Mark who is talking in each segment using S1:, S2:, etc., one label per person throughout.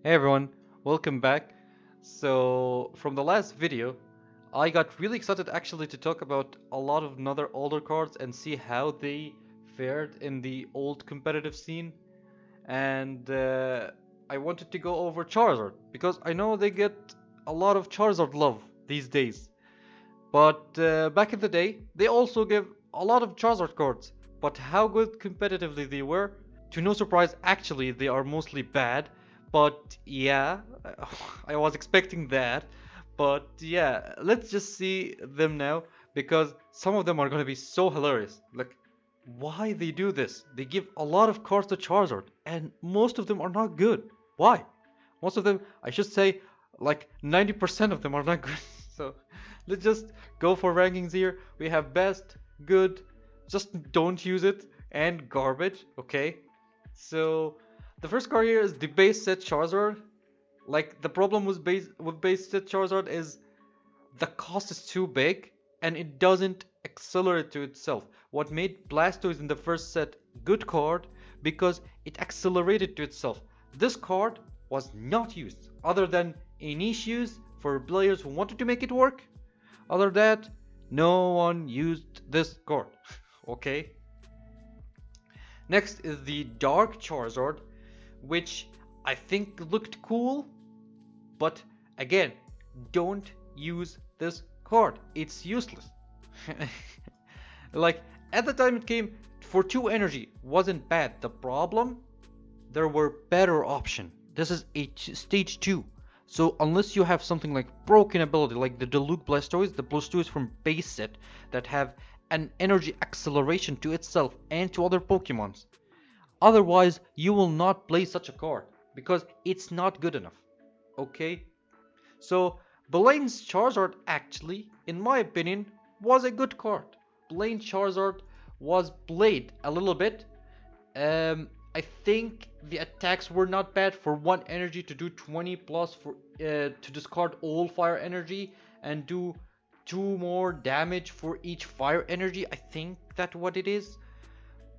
S1: Hey everyone, welcome back. So, from the last video, I got really excited actually to talk about a lot of another older cards and see how they fared in the old competitive scene. And I wanted to go over Charizard because I know they get a lot of Charizard love these days. But back in the day, they also give a lot of Charizard cards. But how good competitively they were, to no surprise, actually, they are mostly bad. But yeah, I was expecting that. But yeah, let's just see them now because some of them are gonna be so hilarious. Like, why they do this? They give a lot of cards to Charizard, and most of them are not good. Why? Most of them, I should say, like 90% of them are not good. So let's just go for rankings here. We have best, good, just don't use it, and garbage. Okay. So the first card here is the base set Charizard. Like the problem with base set Charizard is the cost is too big and it doesn't accelerate to itself. What made Blastoise in the first set good card because it accelerated to itself. This card was not used other than a niche use for players who wanted to make it work. Other than that, no one used this card. Okay. Next is the Dark Charizard, which I think looked cool, but again, don't use this card. It's useless. Like at the time it came for 2 energy wasn't bad. The problem, there were better option. This is a stage 2. So unless you have something like broken ability like the Diluc Blastoise, the Blastoise from base set that have an energy acceleration to itself and to other Pokemons. Otherwise, you will not play such a card because it's not good enough. Okay? So, Blaine's Charizard actually, in my opinion, was a good card. Blaine Charizard was played a little bit. I think the attacks were not bad for 1 energy to do 20 plus for to discard all fire energy and do 2 more damage for each fire energy. I think that's what it is.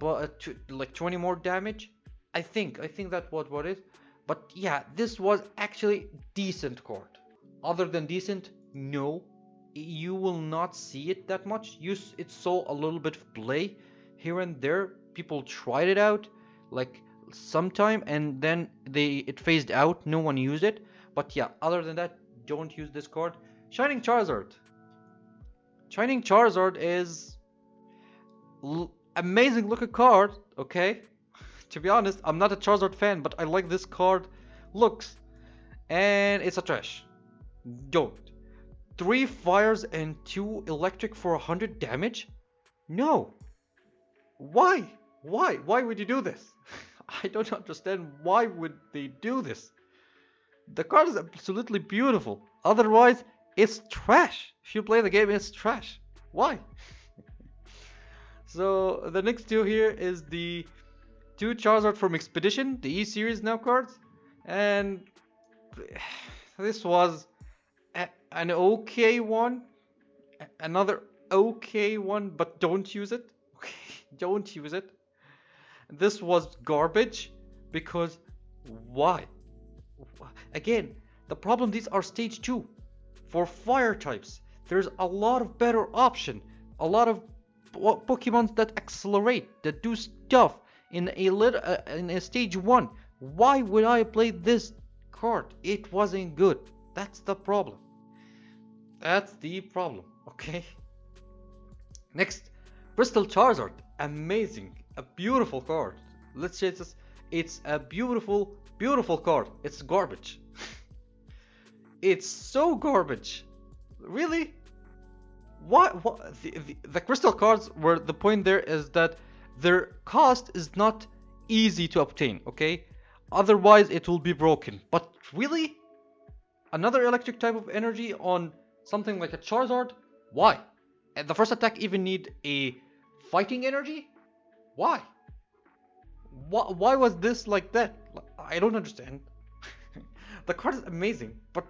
S1: But like 20 more damage. I think that's what it is. But yeah, this was actually decent card. Other than decent, no, you will not see it that much. It saw a little bit of play here and there. People tried it out like sometime, and then it phased out. No one used it. But yeah, other than that, don't use this card. Shining Charizard. Shining Charizard is amazing looking card. Okay, to be honest, I'm not a Charizard fan, but I like this card looks, and it's a trash. Don't. 3 fires and 2 electric for 100 damage? No. Why? Why would you do this? I don't understand why would they do this. The card is absolutely beautiful. Otherwise, it's trash. If you play the game, it's trash. Why? So the next 2 here is the 2 Charizard from Expedition, the E series now cards, and this was an okay one, another okay one, but don't use it. Okay, don't use it. This was garbage because why? Again, the problem, these are stage 2 for fire types. There's a lot of better option, a lot of Pokemon that accelerate, that do stuff in a stage 1. Why would I play this card? It wasn't good. That's the problem. That's the problem. Okay. Next, Bristol Charizard. Amazing, a beautiful card. Let's say it's a beautiful, beautiful card. It's garbage. It's so garbage. Really? What the crystal cards were the point there is that their cost is not easy to obtain, okay? Otherwise it will be broken. But really? Another electric type of energy on something like a Charizard? Why? And the first attack even need a fighting energy? Why? Why was this like that? I don't understand. The card is amazing, but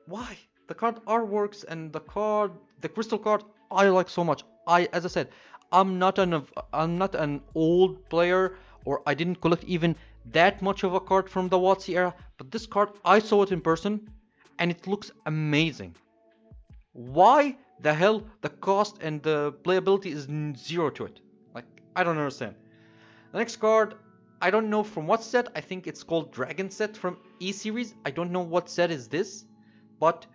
S1: why? The card artworks and the crystal card, I like so much. As I said, I'm not an old player, or I didn't collect even that much of a card from the WotC era, but this card, I saw it in person, and it looks amazing. Why the hell the cost and the playability is zero to it? Like, I don't understand. The next card, I don't know from what set. I think it's called Dragon Set from E-Series. I don't know what set is this, but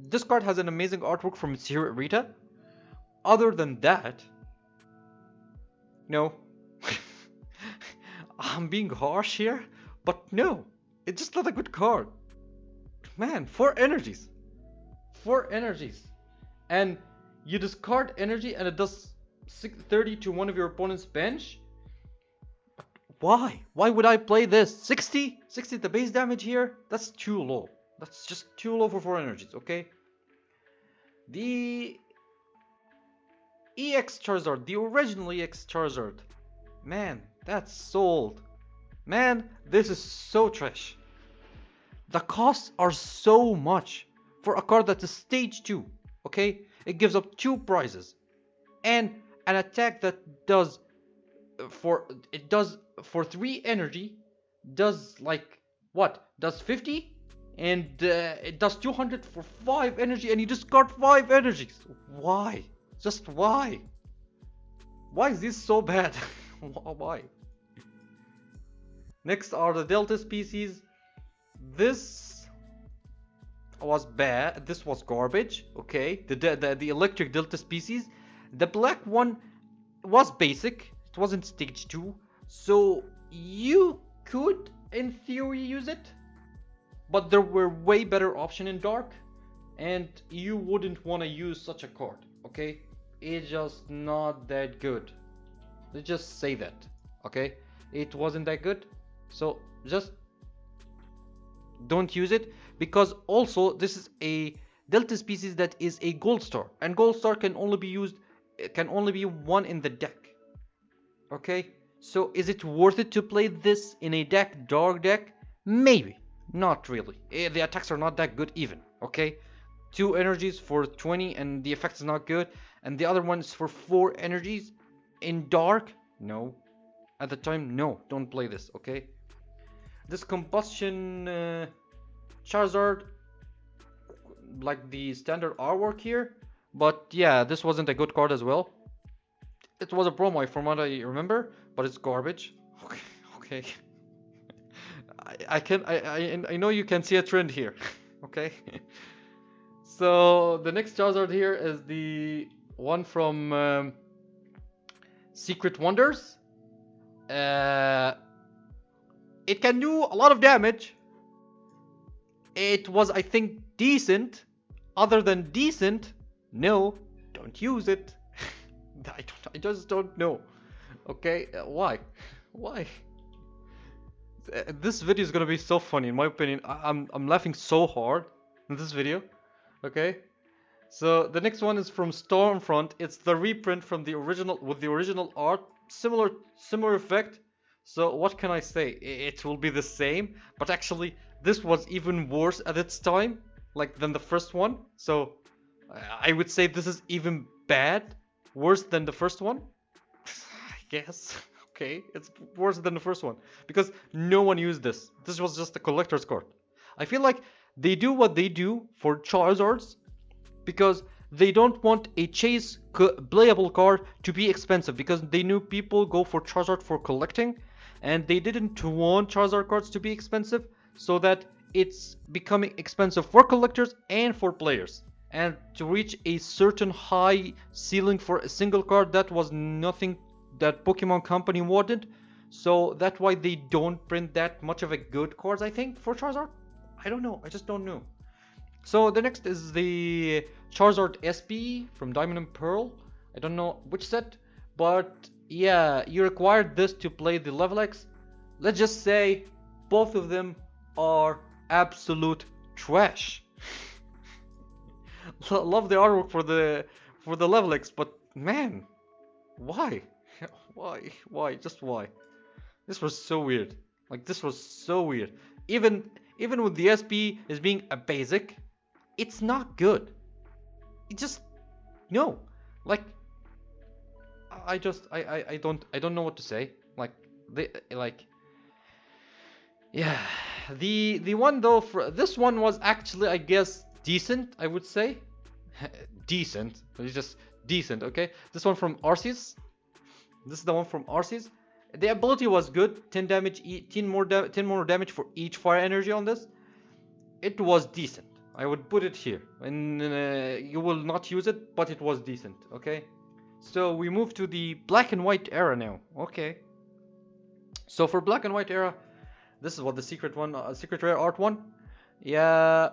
S1: this card has an amazing artwork from Zero Rita. Other than that, no. I'm being harsh here, but no. It's just not a good card. Man, 4 energies. 4 energies. And you discard energy and it does 30 to one of your opponent's bench. Why? Why would I play this? 60? 60 the base damage here? That's too low. That's just too low for 4 energies, okay? The EX Charizard, the original EX Charizard. Man, that's sold. Man, this is so trash. The costs are so much for a card that is stage 2, okay? It gives up 2 prizes. And an attack that does for 3 energy does like what? Does 50 and it does 200 for 5 energy and you discard 5 energies. Why? Just why? Why is this so bad? Why? Next are the Delta species. This was bad. This was garbage. Okay, the electric Delta species. The black one was basic. It wasn't stage 2, so you could in theory use it, but there were way better options in dark, and you wouldn't want to use such a card. Okay, it's just not that good. Let's just say that. Okay, it wasn't that good, so just don't use it, because also this is a Delta species that is a gold star, and gold star can only be used, it can only be one in the deck. Okay, so is it worth it to play this in a dark deck? Maybe, not really. The attacks are not that good even. Okay, 2 energies for 20 and the effect is not good, and the other one is for 4 energies in dark. No, at the time, no, don't play this. Okay, this combustion Charizard, like the standard artwork here, but yeah, this wasn't a good card as well. It was a promo from what I remember, but it's garbage. Okay, okay. I know you can see a trend here. Okay. So the next Charizard here is the one from Secret Wonders. It can do a lot of damage. It was, I think, decent. Other than decent, no, don't use it. I just don't know. Okay, why? Why? This video is gonna be so funny, in my opinion. I'm laughing so hard in this video. Okay, so the next one is from Stormfront. It's the reprint from the original with the original art, similar effect. So what can I say? It will be the same, but actually this was even worse at its time, like than the first one. So I would say this is even bad. Worse than the first one? I guess. Okay, it's worse than the first one. Because no one used this. This was just a collector's card. I feel like they do what they do for Charizards because they don't want a chase playable card to be expensive, because they knew people go for Charizard for collecting, and they didn't want Charizard cards to be expensive, so that it's becoming expensive for collectors and for players. And to reach a certain high ceiling for a single card, that was nothing that Pokemon Company wanted. So that's why they don't print that much of a good cards, I think, for Charizard. I don't know, I just don't know. So the next is the Charizard SP from Diamond and Pearl. I don't know which set, but yeah, you required this to play the level X. Let's just say both of them are absolute trash. Love the artwork for the level X, but man, why? Why? Just why? This was so weird. Like, this was so weird. Even with the SP as being a basic, it's not good. It just, no. Like, I don't know what to say. Like, Yeah, the one though for this one was actually, I guess, decent. I would say decent, but it's just decent. Okay, this one from Arceus. This is the one from Arceus. The ability was good. 10 damage, 10 more damage for each fire energy on this. It was decent. I would put it here, and you will not use it, but it was decent. Okay, so we move to the black and white era now. Okay, so for black and white era, this is what the secret one, secret rare art one. Yeah,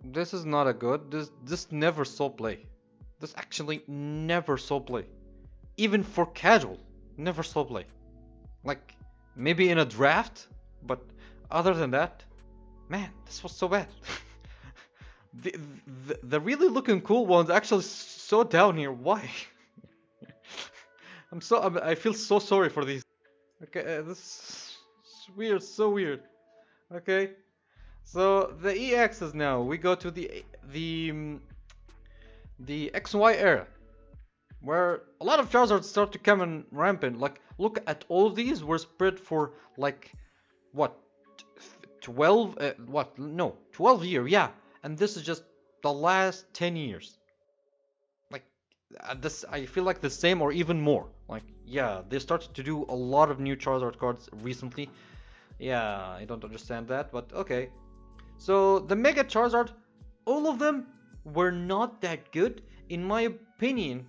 S1: this is not a good. This never saw play. This actually never saw play. Even for casual, never saw play. Like maybe in a draft, but other than that, man, this was so bad. the, the really looking cool ones actually so down here. Why? I feel so sorry for these. Okay, this is weird, so weird. Okay, so the EXs now. We go to the XY era, where a lot of Charizards start to come in rampant. Like, look at all these were spread for like what 12 what no 12 year, yeah, and this is just the last 10 years. Like this, I feel like the same or even more. Like, yeah, they started to do a lot of new Charizard cards recently. Yeah, I don't understand that, but okay. So the Mega Charizard, all of them were not that good in my opinion.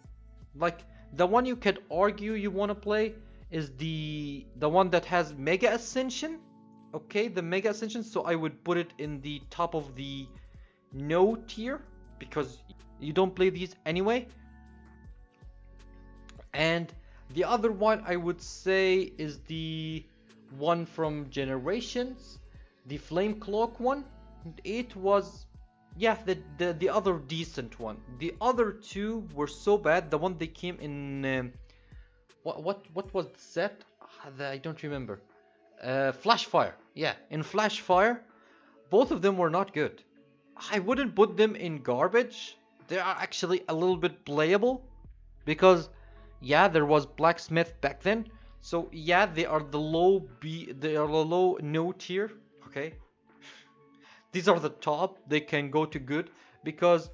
S1: Like, the one you could argue you want to play is the one that has Mega Ascension. Okay, the Mega Ascension. So I would put it in the top of the no tier because you don't play these anyway. And the other one I would say is the one from Generations, the Flame Cloak one. It was, yeah, the other decent one. The other two were so bad. The one they came in what was the set? I don't remember. Flash Fire. Yeah, in Flash Fire, both of them were not good. I wouldn't put them in garbage. They are actually a little bit playable because, yeah, there was Blacksmith back then. So yeah, they are the low B. They are the low no tier. Okay. These are the top. They can go to good because,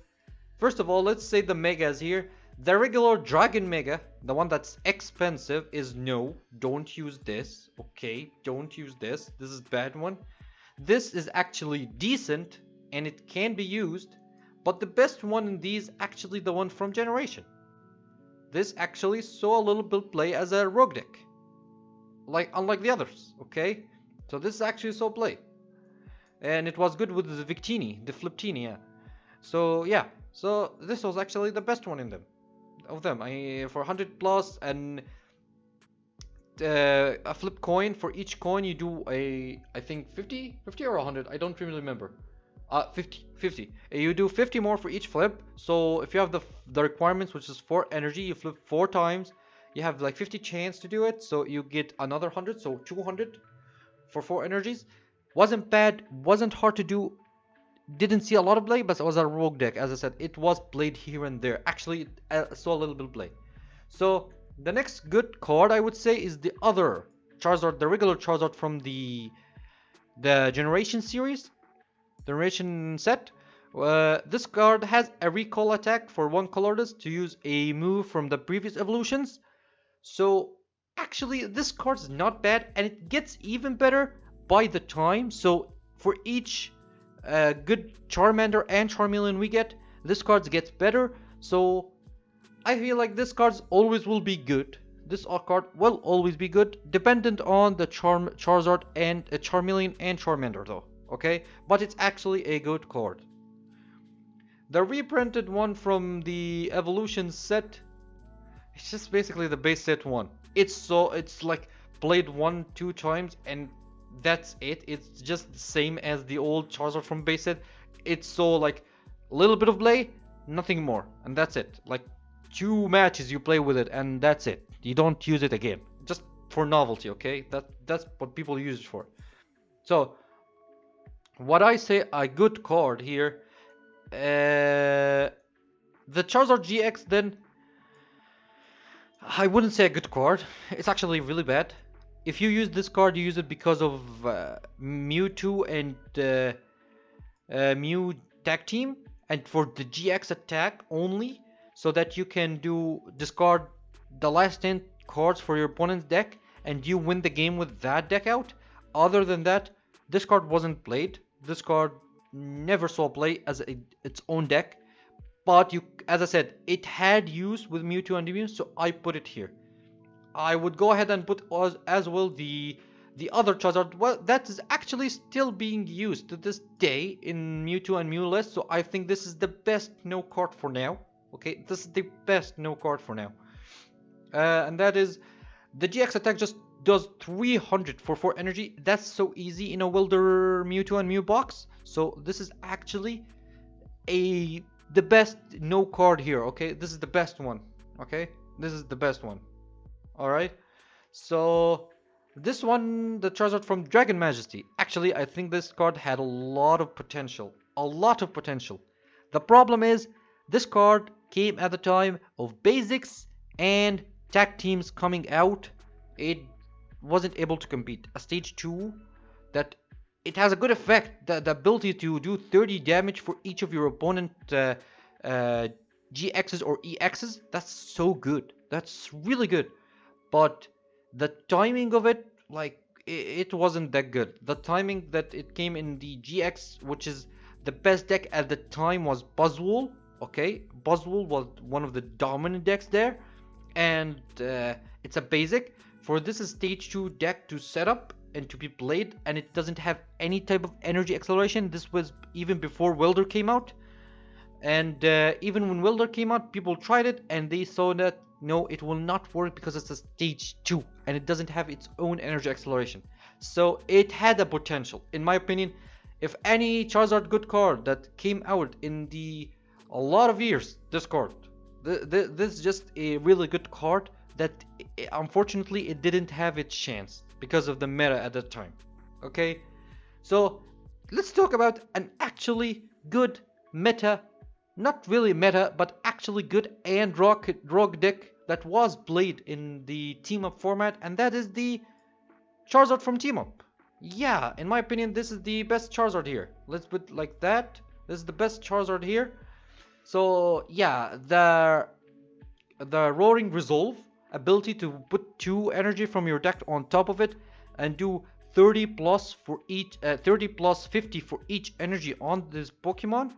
S1: first of all, let's say the megas here. The regular Dragon Mega, the one that's expensive, is no. Don't use this. Okay, don't use this. This is bad one. This is actually decent and it can be used, but the best one in these actually the one from Generation. This actually saw a little bit play as a rogue deck, like unlike the others. Okay, so this is actually saw play. And it was good with the Victini, the Fliptini, yeah. So yeah, so this was actually the best one in them, of them. For 100 plus and a flip coin. For each coin you do I think 50 or 100. I don't really remember. 50. You do 50 more for each flip. So if you have the requirements, which is 4 energy, you flip 4 times. You have like 50 chance to do it. So you get another 100, so 200 for 4 energies. Wasn't bad, wasn't hard to do, didn't see a lot of play, but it was a rogue deck. As I said, it was played here and there. Actually, it saw a little bit of play. So the next good card I would say is the other Charizard, the regular Charizard from the Generation series, the Generation set. This card has a recall attack for 1 colorless to use a move from the previous evolutions. So actually, this card is not bad, and it gets even better by the time. So for each good Charmander and Charmeleon we get, this card gets better. So I feel like this card always will be good. This card will always be good, dependent on the Charizard and Charmeleon and Charmander though. Okay, but it's actually a good card. The reprinted one from the Evolution set, it's just basically the base set one. It's like played 1-2 times and that's it. It's just the same as the old Charizard from base set. It's so like a little bit of play, nothing more, and that's it. Like 2 matches you play with it and that's it. You don't use it again, just for novelty. Okay, that's what people use it for. So what I say a good card here, the Charizard GX, then I wouldn't say a good card. It's actually really bad. if you use this card, you use it because of Mewtwo and Mew tag team, and for the GX attack only, so that you can discard the last 10 cards for your opponent's deck and you win the game with that deck out. Other than that, this card wasn't played. This card never saw play as its own deck, but as I said, it had use with Mewtwo and Mew, so I put it here. I would go ahead and put as well the other Charizard. Well, that is actually still being used to this day in Mewtwo and Mew list, so I think this is the best no card for now. Okay, this is the best no card for now. And that is the GX attack just does 300 for 4 energy. That's so easy in a Wilder Mewtwo and Mew box. So this is actually the best no card here. Okay, this is the best one. Okay, this is the best one. Alright, so this one, the Charizard from Dragon Majesty. Actually, I think this card had a lot of potential. A lot of potential. The problem is, this card came at the time of basics and tag teams coming out. It wasn't able to compete. A stage 2 that it has a good effect. The ability to do 30 damage for each of your opponent GXs or EXs. That's so good. That's really good. But the timing of it, like, it wasn't that good. The timing that it came in the GX, which is the best deck at the time, was Buzzwole. Okay, Buzzwole was one of the dominant decks there, and it's a basic. For this is stage 2 deck to set up and to be played, and it doesn't have any type of energy acceleration. This was even before Wilder came out, and even when Wilder came out, people tried it and they saw that no, it will not work because it's a stage 2 and it doesn't have its own energy acceleration. So it had a potential. In my opinion, if any Charizard good card that came out in a lot of years, this card. This is just a really good card that unfortunately it didn't have its chance because of the meta at that time. Okay, so let's talk about an actually good meta, not really meta, but actually good and rogue deck that was played in the team up format, and that is the Charizard from team up. Yeah, in my opinion, this is the best Charizard here. Let's put it like that. This is the best Charizard here. So yeah, the Roaring Resolve ability to put 2 energy from your deck on top of it and do 30 plus for each 30 plus 50 for each energy on this Pokemon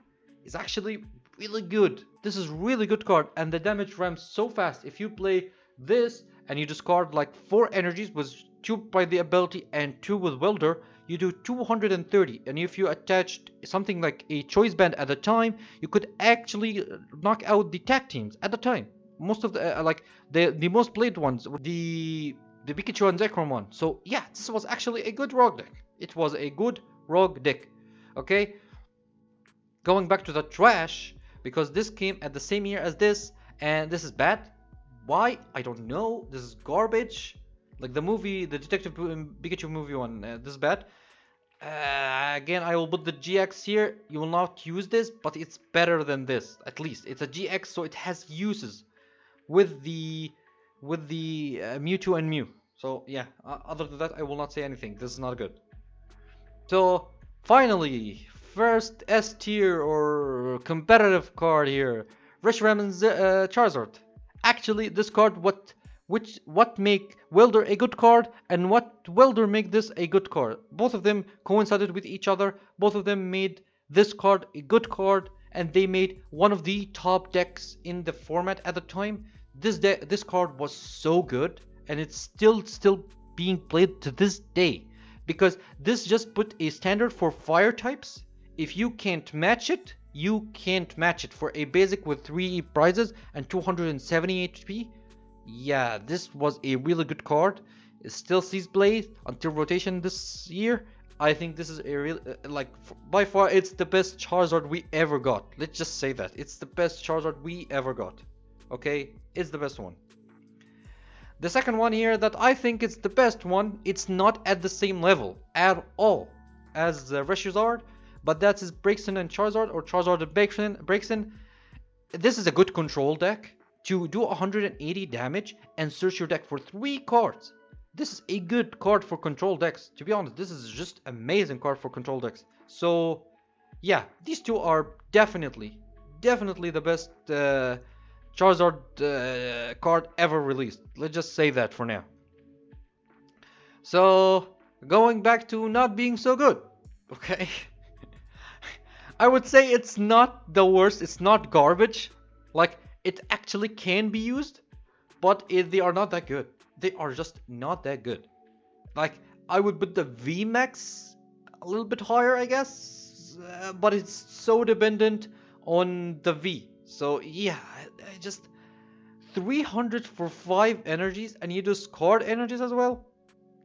S1: is actually really good. This is really good card, and the damage ramps so fast. If you play this and you discard like 4 energies with 2 by the ability and 2 with Welder, you do 230. And if you attached something like a choice band at the time, you could actually knock out the tag teams at the time. Most of the like the most played ones, the Pikachu and Zekrom one. So yeah, this was actually a good rogue deck. It was a good rogue deck. Okay, going back to the trash, because this came at the same year as this, and this is bad. Why? I don't know. This is garbage. Like the movie, the Detective Pikachu movie one. This is bad. Again, I will put the GX here. You will not use this, but it's better than this. At least it's a GX, so it has uses with the Mewtwo and Mew. So yeah. Other than that, I will not say anything. This is not good. So finally, first S tier or competitive card here, Reshiram's Charizard. Actually, this card what make Welder a good card and what Welder make this a good card. Both of them coincided with each other. Both of them made this card a good card, and they made one of the top decks in the format at the time. This card was so good, and it's still being played to this day, because this just put a standard for fire types. If you can't match it, you can't match it for a basic with 3 prizes and 270 HP. Yeah, this was a really good card. It still sees play until rotation this year. I think this is a real by far it's the best Charizard we ever got. Let's just say that it's the best Charizard we ever got. Okay, it's the best one. The second one here that I think is the best one, it's not at the same level at all as Reshiram's, but that is Braixen and Charizard, or Charizard and Braixen. This is a good control deck to do 180 damage and search your deck for 3 cards. this is a good card for control decks. To be honest, this is just amazing card for control decks. So yeah, these two are definitely the best Charizard card ever released. Let's just say that for now. So going back to not being so good. Okay. I would say it's not the worst, it's not garbage. Like, it actually can be used, but they are not that good. They are just not that good. Like, I would put the VMAX a little bit higher, I guess, but it's so dependent on the V. So yeah, I just 300 for 5 energies, and you discard energies as well.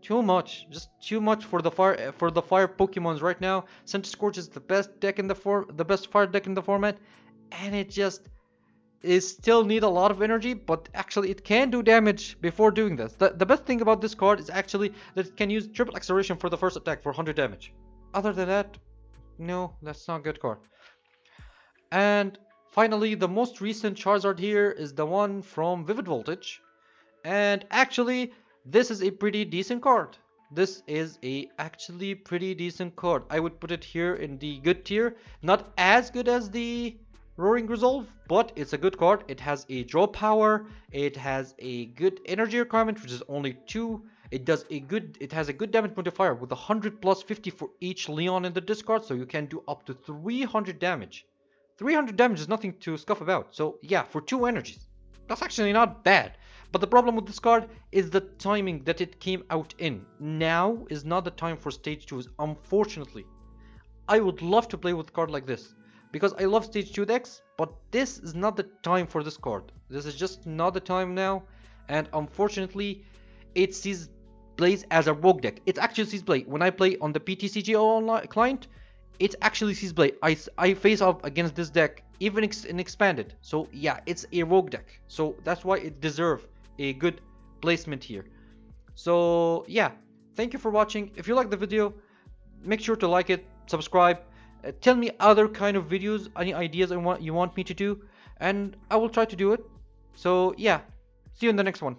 S1: Too much, just too much for the fire Pokemons right now. Centiskorch is the best deck in the best fire deck in the format, and it just is still need a lot of energy, but actually it can do damage before doing this. The best thing about this card is actually that it can use triple acceleration for the first attack for 100 damage. Other than that, no, that's not a good card. And finally, the most recent Charizard here is the one from Vivid Voltage, and actually this is a pretty decent card. This is a actually pretty decent card. I would put it here in the good tier. Not as good as the Roaring Resolve, but it's a good card. It has a draw power. It has a good energy requirement, which is only 2. It has a good damage modifier with 100 plus 50 for each Leon in the discard, so you can do up to 300 damage. 300 damage is nothing to scuff about. So yeah, for 2 energies, that's actually not bad. But the problem with this card is the timing that it came out in. Now is not the time for stage 2s, unfortunately. I would love to play with a card like this, because I love stage 2 decks, but this is not the time for this card. This is just not the time now, and unfortunately, it sees plays as a rogue deck. It actually sees play. When I play on the PTCG online client, it actually sees play. I face off against this deck, even in expanded. So yeah, it's a rogue deck. So that's why it deserves a good placement here. So yeah, thank you for watching. If you like the video, make sure to like it, subscribe, tell me other kind of videos, any ideas you want me to do, and I will try to do it. So yeah, see you in the next one.